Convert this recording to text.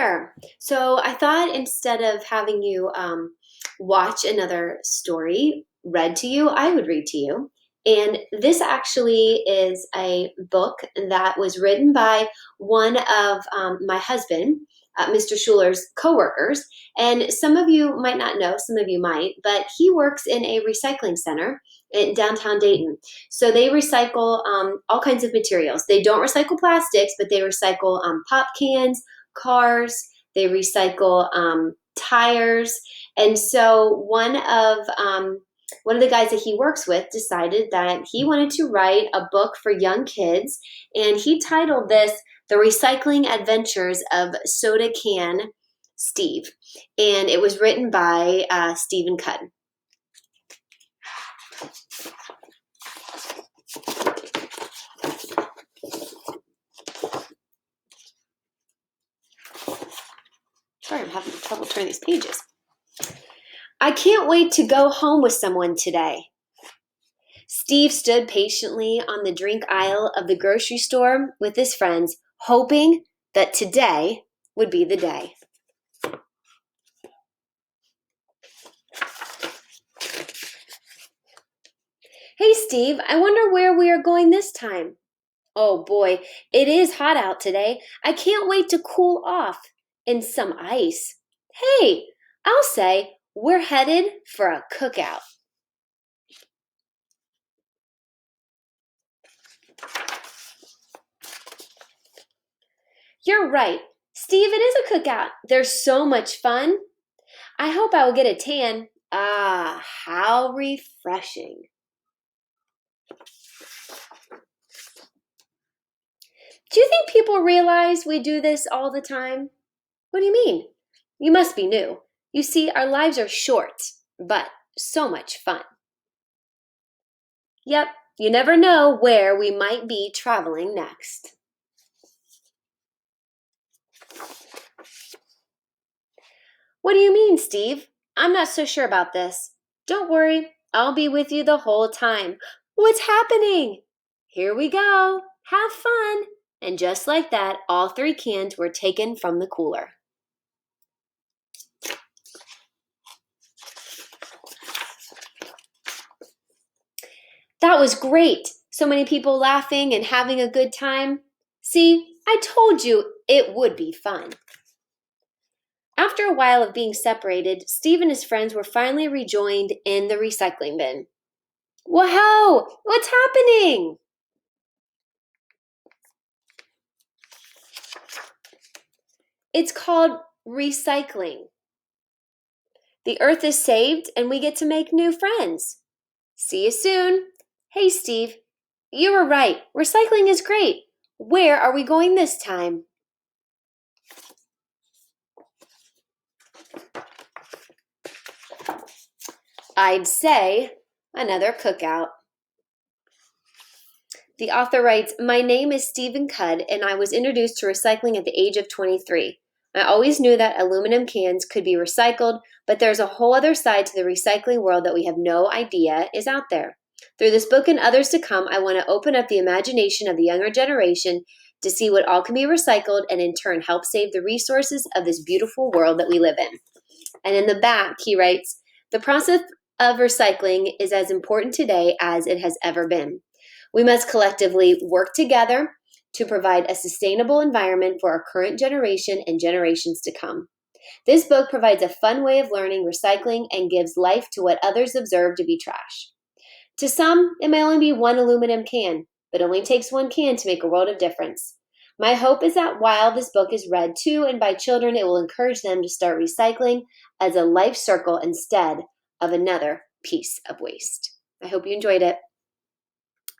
there. So I thought instead of having you watch another story read to you, I would read to you. And this actually is a book that was written by one of my husband, Mr. Schuler's coworkers. And some of you might not know, some of you might, but he works in a recycling center in downtown Dayton. So they recycle all kinds of materials. They don't recycle plastics, but they recycle pop cans, cars. They recycle tires. And so one of the guys that he works with decided that he wanted to write a book for young kids, and he titled this "The Recycling Adventures of Soda Can Steve," and it was written by Stephen Cudd. Sorry, I'm having trouble turning these pages. I can't wait to go home with someone today. Steve stood patiently on the drink aisle of the grocery store with his friends, hoping that today would be the day. Hey, Steve, I wonder where we are going this time. Oh boy, it is hot out today. I can't wait to cool off in some ice. Hey, I'll say we're headed for a cookout. You're right. Steve, it is a cookout. There's so much fun. I hope I will get a tan. Ah, how refreshing. Do you think people realize we do this all the time? What do you mean? You must be new. You see, our lives are short, but so much fun. Yep, you never know where we might be traveling next. What do you mean, Steve? I'm not so sure about this. Don't worry, I'll be with you the whole time. What's happening? Here we go. Have fun. And just like that, all 3 cans were taken from the cooler. That was great. So many people laughing and having a good time. See, I told you it would be fun. After a while of being separated, Steve and his friends were finally rejoined in the recycling bin. Whoa! What's happening? It's called recycling. The earth is saved and we get to make new friends. See you soon. Hey, Steve, you were right. Recycling is great. Where are we going this time? I'd say another cookout. The author writes, "My name is Stephen Cudd, and I was introduced to recycling at the age of 23. I always knew that aluminum cans could be recycled, but there's a whole other side to the recycling world that we have no idea is out there. Through this book and others to come, I want to open up the imagination of the younger generation to see what all can be recycled and in turn help save the resources of this beautiful world that we live in." And in the back, he writes, "The process of recycling is as important today as it has ever been. We must collectively work together to provide a sustainable environment for our current generation and generations to come. This book provides a fun way of learning recycling and gives life to what others observe to be trash. To some, it may only be one aluminum can, but it only takes one can to make a world of difference. My hope is that while this book is read to and by children, it will encourage them to start recycling as a life circle instead of another piece of waste." I hope you enjoyed it.